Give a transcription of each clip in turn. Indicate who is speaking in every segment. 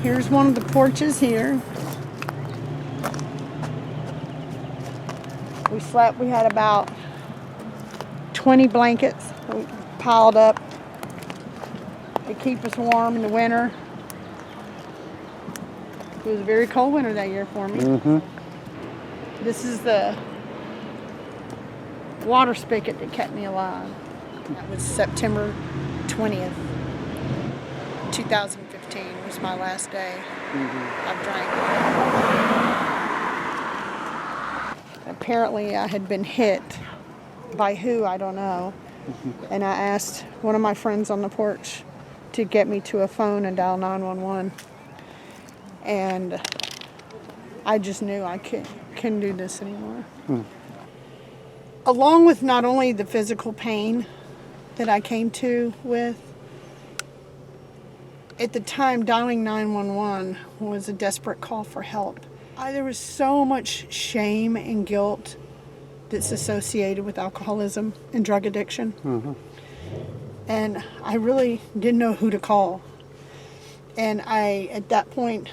Speaker 1: Here's one of the porches here. We had about 20 blankets piled up to keep us warm in the winter. It was a very cold winter that year for me.
Speaker 2: Mm-hmm.
Speaker 1: This is the water spigot that kept me alive. That was September 20th, 2015 was my last day. I drank. Apparently I had been hit. By who, I don't know. And I asked one of my friends on the porch to get me to a phone and dial 911. And I just knew I couldn't do this anymore. Along with not only the physical pain that I came to with, at the time dialing 911 was a desperate call for help. There was so much shame and guilt that's associated with alcoholism and drug addiction. And I really didn't know who to call. And at that point,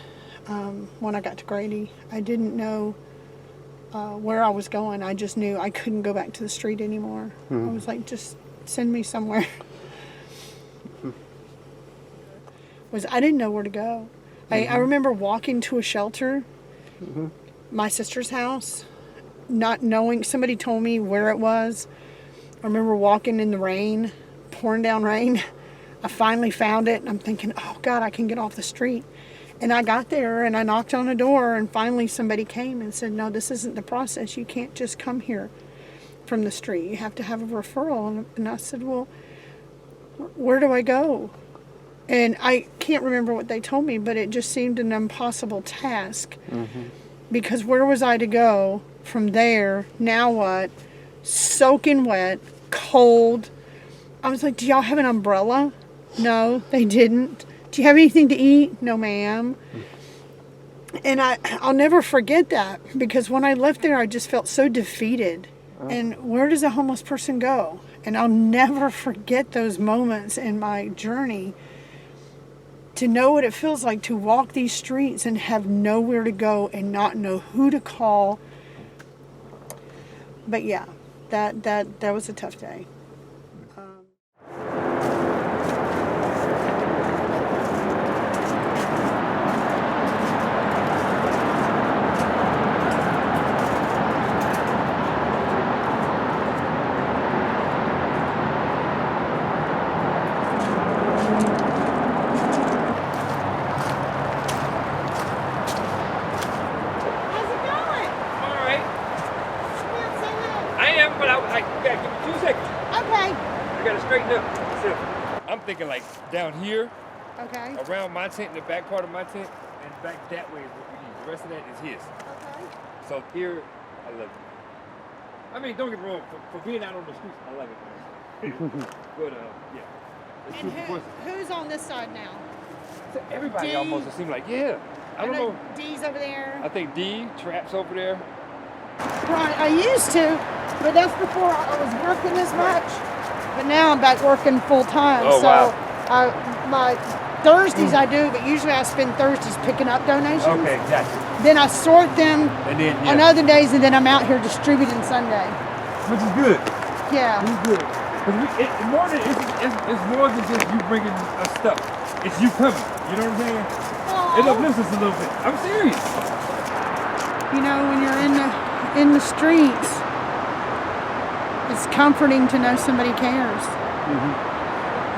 Speaker 1: when I got to Grady, I didn't know where I was going. I just knew I couldn't go back to the street anymore. I was like, just send me somewhere. I didn't know where to go. I remember walking to a shelter, my sister's house, not knowing. Somebody told me where it was. I remember walking in the rain, pouring down rain. I finally found it, and I'm thinking, oh God, I can get off the street. And I got there, and I knocked on a door, and finally somebody came and said, no, this isn't the process. You can't just come here from the street. You have to have a referral. And I said, well, where do I go? And I can't remember what they told me, but it just seemed an impossible task. Because where was I to go from there? Now what? Soaking wet, cold. I was like, do y'all have an umbrella? No, they didn't. Do you have anything to eat? No, ma'am. And I'll never forget that, because when I left there, I just felt so defeated. And where does a homeless person go? And I'll never forget those moments in my journey, to know what it feels like to walk these streets and have nowhere to go and not know who to call. But yeah, that was a tough day.
Speaker 3: Thinking like down here,
Speaker 1: Okay.
Speaker 3: around my tent, in the back part of my tent, and back that way is what we need. The rest of that is his.
Speaker 1: Okay.
Speaker 3: So here, I love it. I mean, don't get me wrong, for being out on the streets, I love it. But yeah. It's
Speaker 1: And
Speaker 3: super
Speaker 1: who's on this side now?
Speaker 3: So everybody
Speaker 1: D.
Speaker 3: almost, it seemed like, yeah. I don't know.
Speaker 1: D's over there.
Speaker 3: I think D, Trap's over there.
Speaker 1: Right, I used to, but that's before I was working as much. But now I'm back working full time.
Speaker 3: Oh,
Speaker 1: so
Speaker 3: wow.
Speaker 1: My Thursdays I do, but usually I spend Thursdays picking up donations.
Speaker 3: Okay, gotcha.
Speaker 1: Then I sort them
Speaker 3: And then,
Speaker 1: on other days, and then I'm out here distributing Sunday.
Speaker 3: Which is good.
Speaker 1: Yeah.
Speaker 3: It's good. It's more than just you bringing us stuff. It's you coming. You know what I'm saying?
Speaker 1: Aww.
Speaker 3: It uplifts us a little bit. I'm serious.
Speaker 1: You know, when you're in the streets, it's comforting to know somebody cares.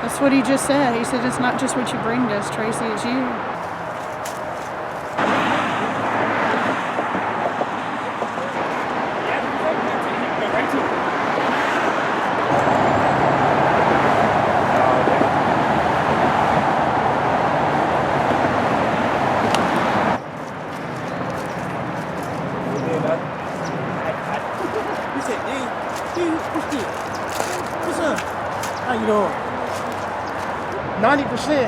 Speaker 1: That's what he just said. He said, it's not just what you bring to us, Tracy, it's you.
Speaker 4: What's up? How you doing? 90%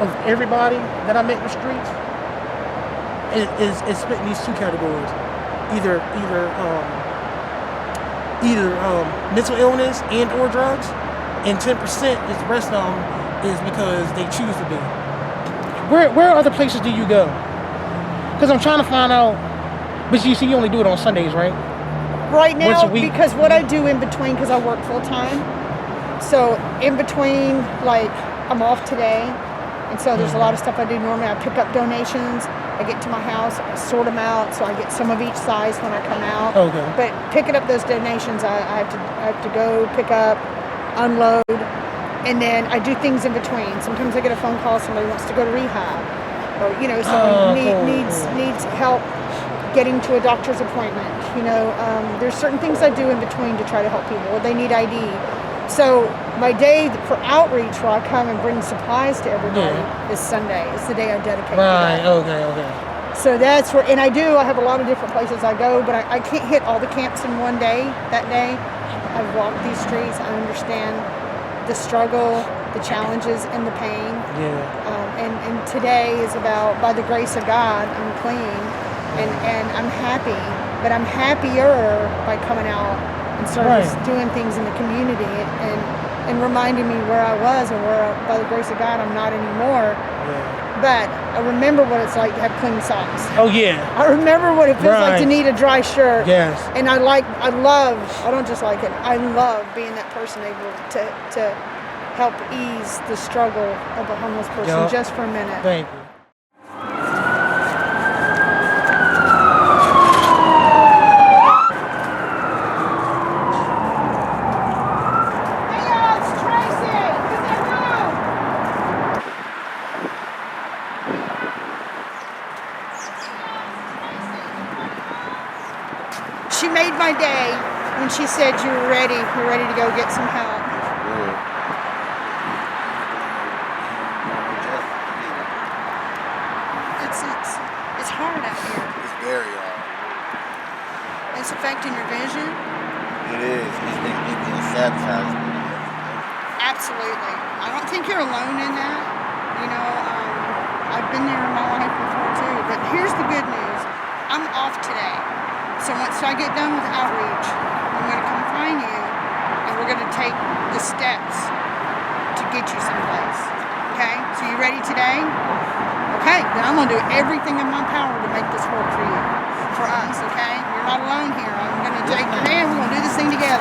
Speaker 4: of everybody that I met in the streets is split in these two categories. Either mental illness and or drugs, and 10% is the rest of them is because they choose to be. Where other places do you go? Because I'm trying to find out. But you see, you only do it on Sundays, right?
Speaker 1: Right
Speaker 4: Once
Speaker 1: now,
Speaker 4: a week?
Speaker 1: because what I do in between, because I work full time, so in between, like I'm off today, and so there's a lot of stuff I do normally. I pick up donations, I get to my house, I sort them out, so I get some of each size when I come out.
Speaker 4: Okay.
Speaker 1: But picking up those donations, I have to go pick up, unload, and then I do things in between. Sometimes I get a phone call, somebody wants to go to rehab, or someone needs help getting to a doctor's appointment. There's certain things I do in between to try to help people, or they need ID. So my day for outreach, where I come and bring supplies to everybody, is Sunday. It's the day I dedicate to that.
Speaker 4: Okay.
Speaker 1: So that's where, and I have a lot of different places I go, but I can't hit all the camps in one day. That day, I've walked these streets. I understand the struggle, the challenges, and the pain. And today is about, by the grace of God, I'm clean, and I'm happy. But I'm happier by coming out and started doing things in the community and reminding me where I was and where, by the grace of God, I'm not anymore. But I remember what it's like to have clean socks.
Speaker 4: Oh yeah.
Speaker 1: I remember what it feels like to need a dry shirt.
Speaker 4: Yes.
Speaker 1: And I don't just like it, I love being that person able to help ease the struggle of a homeless person just for a minute.
Speaker 4: Thank you.
Speaker 1: She made my day when she said you're ready to go get some help. It's hard out here.
Speaker 2: It's very hard.
Speaker 1: It's affecting your vision.
Speaker 2: It is. It's been sabotaged.
Speaker 1: Absolutely. I don't think you're alone in that. I've been there in my life before too. But here's the good news. I'm off today. So once I get done with outreach, I'm going to come find you, and we're going to take the steps to get you someplace. Okay? So you ready today? Okay. Then I'm going to do everything in my power to make this work for you, for us. Okay? You're not alone here. I'm going to take your hand. We're going to do this thing together.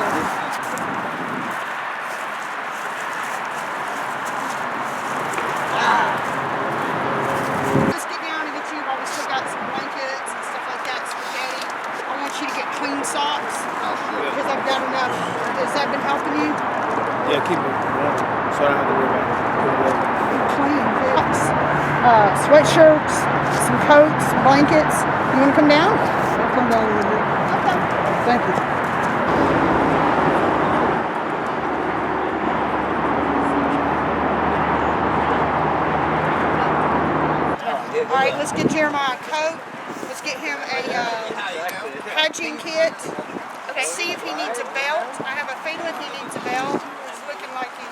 Speaker 1: Let's get down and get you while we still got some blankets and stuff like that, spaghetti. I want you to get clean socks because I've got enough. Has that been helping you?
Speaker 3: Yeah, keep it warm so I don't have to worry about it.
Speaker 1: Clean socks, sweatshirts, some coats, some blankets. You want to come down?
Speaker 4: I'll come down a little bit.
Speaker 1: Okay.
Speaker 4: Thank you.
Speaker 1: All right, let's get Jeremiah a coat. Let's get him a hygiene kit. Okay. See if he needs a belt. I have a feeling he needs a belt. It's looking like he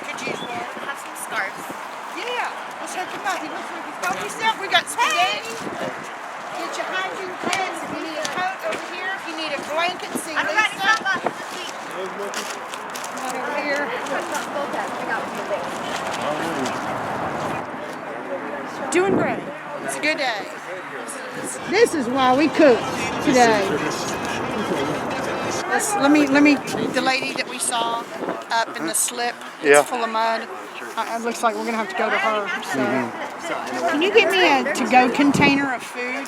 Speaker 1: could use one.
Speaker 5: I have some scarves.
Speaker 1: Yeah, let's check him out. He looks like he's got himself. We got spaghetti. Get your hygiene kits. If you need a coat over here, if you need a blanket, see
Speaker 5: I don't got any
Speaker 1: Lisa.
Speaker 5: sunglasses this week.
Speaker 1: Come on over here.
Speaker 5: I got one.
Speaker 1: Doing great. It's a good day. This is why we cook today. Let me. The lady that we saw up in the slip, it's full of mud. It looks like we're gonna have to go to her. So, can you get me a to-go container of food?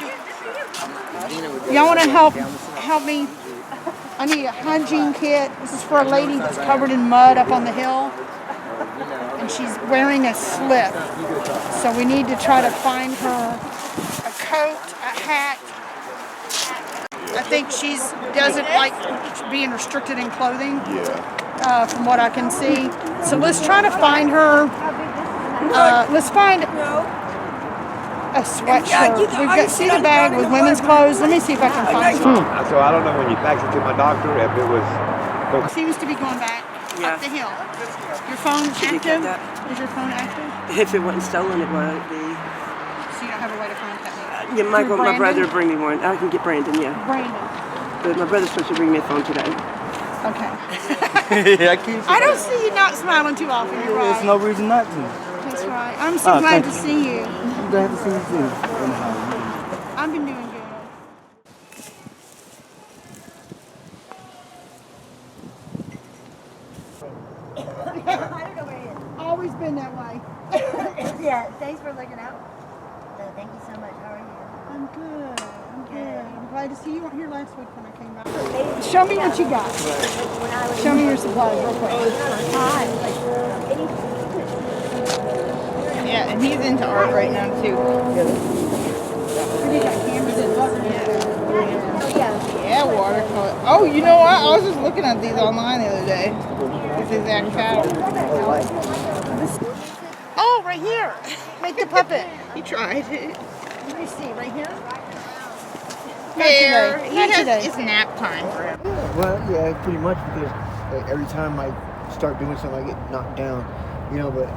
Speaker 1: Y'all want to help me? I need a hygiene kit. This is for a lady that's covered in mud up on the hill, and she's wearing a slip. So we need to try to find her a coat, a hat. I think she doesn't like being restricted in clothing, from what I can see. So let's try to find her. Let's find a sweatshirt. We've got see the bag with women's clothes. Let me see if I can find some.
Speaker 6: So I don't know when you faxed it to my doctor if it was.
Speaker 1: Seems to be going back up the hill. Your phone active? Is your phone active?
Speaker 7: If it wasn't stolen, it won't be.
Speaker 1: So you don't have a way to contact me?
Speaker 7: Yeah, my
Speaker 1: Brandon?
Speaker 7: brother will bring me one. I can get Brandon, yeah.
Speaker 1: Brandon.
Speaker 7: But my brother's supposed to bring me a phone today.
Speaker 1: Okay.
Speaker 6: Yeah, I keep.
Speaker 1: I don't see you not smiling too often. You're right.
Speaker 6: There's no reason not to.
Speaker 1: That's right. I'm so glad to see you.
Speaker 8: I'm glad to see you too.
Speaker 1: I've been doing good. Always been that way.
Speaker 9: Yeah, thanks for looking out. Thank you so much. How are you?
Speaker 1: I'm good. I'm good. I'm glad to see you. You weren't here last week when I came by. Show me what you got. Show me your supplies real quick.
Speaker 10: Yeah, and he's into art right now too.
Speaker 1: You got canvases.
Speaker 10: Yeah, watercolor. Oh, you know what? I was just looking at these online the other day. This exact pattern.
Speaker 1: Oh, right here. Make the puppet.
Speaker 10: He tried it.
Speaker 1: Let me see. Right here.
Speaker 10: Fair.
Speaker 1: Not today.
Speaker 10: It's nap time for him.
Speaker 8: Well, yeah, pretty much because every time I start doing something, I get knocked down. You know, but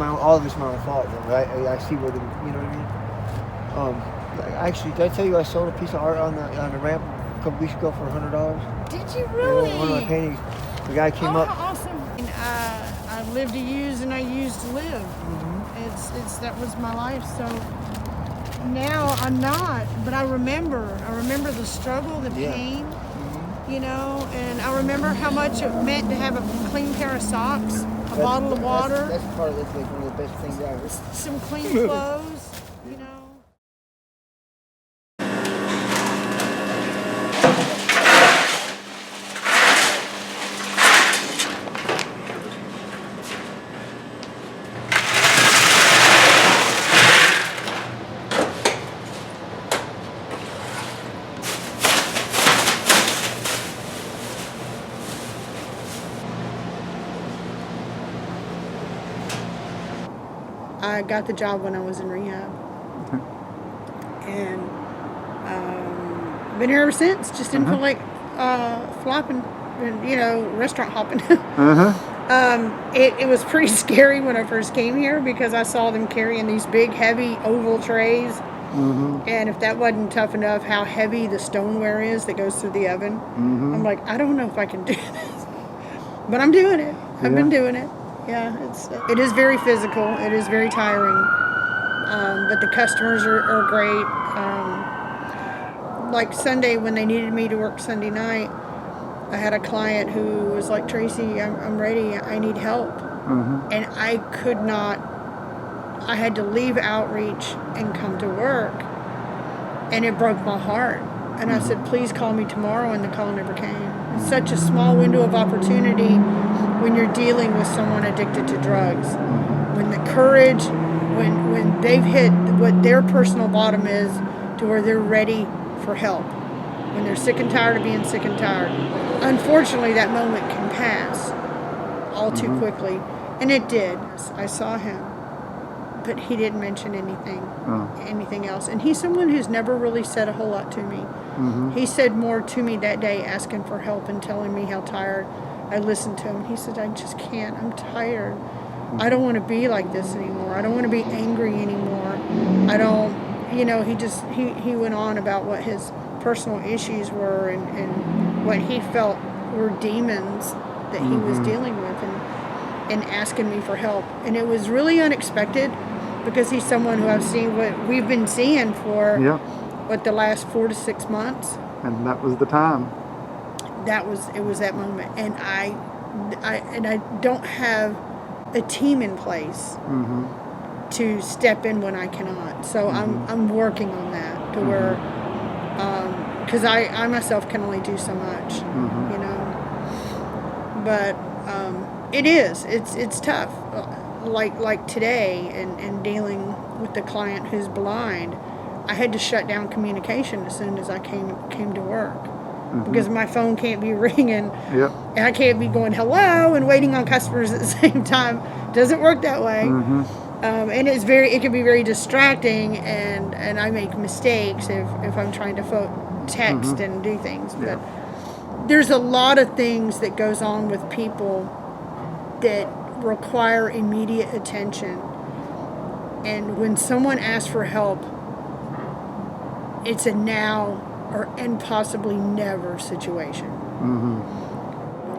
Speaker 8: all of it's my own fault, though, right? I see where you know what I mean? Actually, did I tell you I sold a piece of art on the ramp a couple weeks ago for $100?
Speaker 1: Did you really?
Speaker 8: One of my paintings. The guy came up.
Speaker 1: How awesome. I live to use and I use to live. That was my life. So now I'm not, but I remember the struggle, the pain, you know, and I remember how much it meant to have a clean pair of socks, a bottle of water.
Speaker 8: That's part of that's like one of the best things ever.
Speaker 1: Some clean clothes, you know. I got the job when I was in rehab. And been here ever since. Just didn't feel like flopping, you know, restaurant hopping. It was pretty scary when I first came here because I saw them carrying these big, heavy oval trays. And if that wasn't tough enough, how heavy the stoneware is that goes through the oven. I'm like, I don't know if I can do this. But I'm doing it. I've been doing it. Yeah, it is very physical. It is very tiring. But the customers are great. Like Sunday when they needed me to work Sunday night, I had a client who was like, Tracy, I'm ready. I need help. And I could not. I had to leave outreach and come to work. And it broke my heart. And I said, please call me tomorrow. And the call never came. It's such a small window of opportunity when you're dealing with someone addicted to drugs. When the courage, when they've hit what their personal bottom is to where they're ready for help. When they're sick and tired of being sick and tired. Unfortunately, that moment can pass all too quickly. And it did. I saw him. But he didn't mention anything else. And he's someone who's never really said a whole lot to me. He said more to me that day asking for help and telling me how tired. I listened to him. He said, I just can't. I'm tired. I don't want to be like this anymore. I don't want to be angry anymore. I don't, you know, he went on about what his personal issues were and what he felt were demons that he was dealing with and asking me for help. And it was really unexpected because he's someone who I've seen what we've been seeing for the last 4 to 6 months.
Speaker 11: And that was the time.
Speaker 1: It was that moment. And I don't have a team in place to step in when I cannot. So I'm working on that to where, because I myself can only do so much, you know. But it's tough. Like today and dealing with the client who's blind, I had to shut down communication as soon as I came to work. Because my phone can't be ringing and I can't be going hello and waiting on customers at the same time. Doesn't work that way. And it can be very distracting and I make mistakes if I'm trying to text and do things. But there's a lot of things that goes on with people that require immediate attention. And when someone asks for help, it's a now and possibly never situation.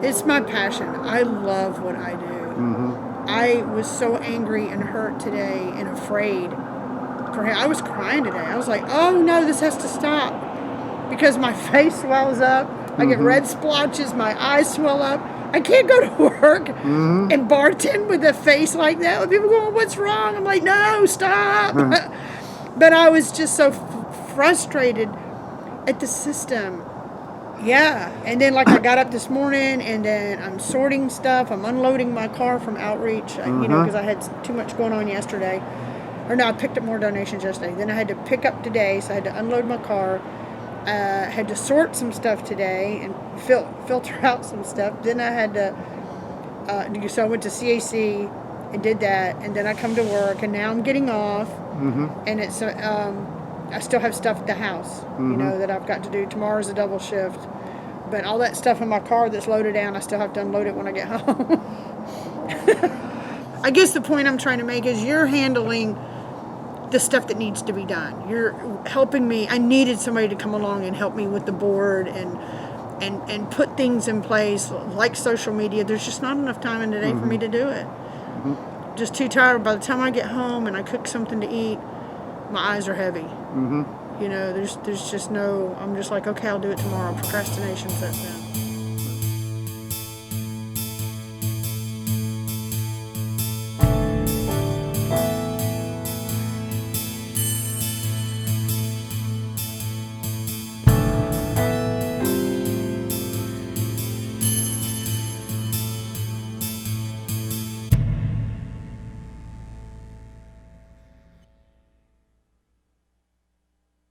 Speaker 1: It's my passion. I love what I do. I was so angry and hurt today and afraid for him. I was crying today. I was like, oh no, this has to stop. Because my face swells up. I get red splotches. My eyes swell up. I can't go to work and bartend with a face like that. With people going, what's wrong? I'm like, no, stop. But I was just so frustrated at the system. Yeah. And then like I got up this morning and then I'm sorting stuff. I'm unloading my car from outreach, you know, because I had too much going on yesterday. Or no, I picked up more donations yesterday. Then I had to pick up today, so I had to unload my car. Had to sort some stuff today and filter out some stuff. Then I had to, so I went to CAC and did that. And then I come to work and now I'm getting off. And it's, I still have stuff at the house, you know, that I've got to do. Tomorrow's a double shift. But all that stuff in my car that's loaded down, I still have to unload it when I get home. I guess the point I'm trying to make is you're handling the stuff that needs to be done. You're helping me. I needed somebody to come along and help me with the board and put things in place like social media. There's just not enough time in the day for me to do it. Just too tired. By the time I get home and I cook something to eat, my eyes are heavy. You know, there's just no, I'm just like, okay, I'll do it tomorrow. Procrastination sets in.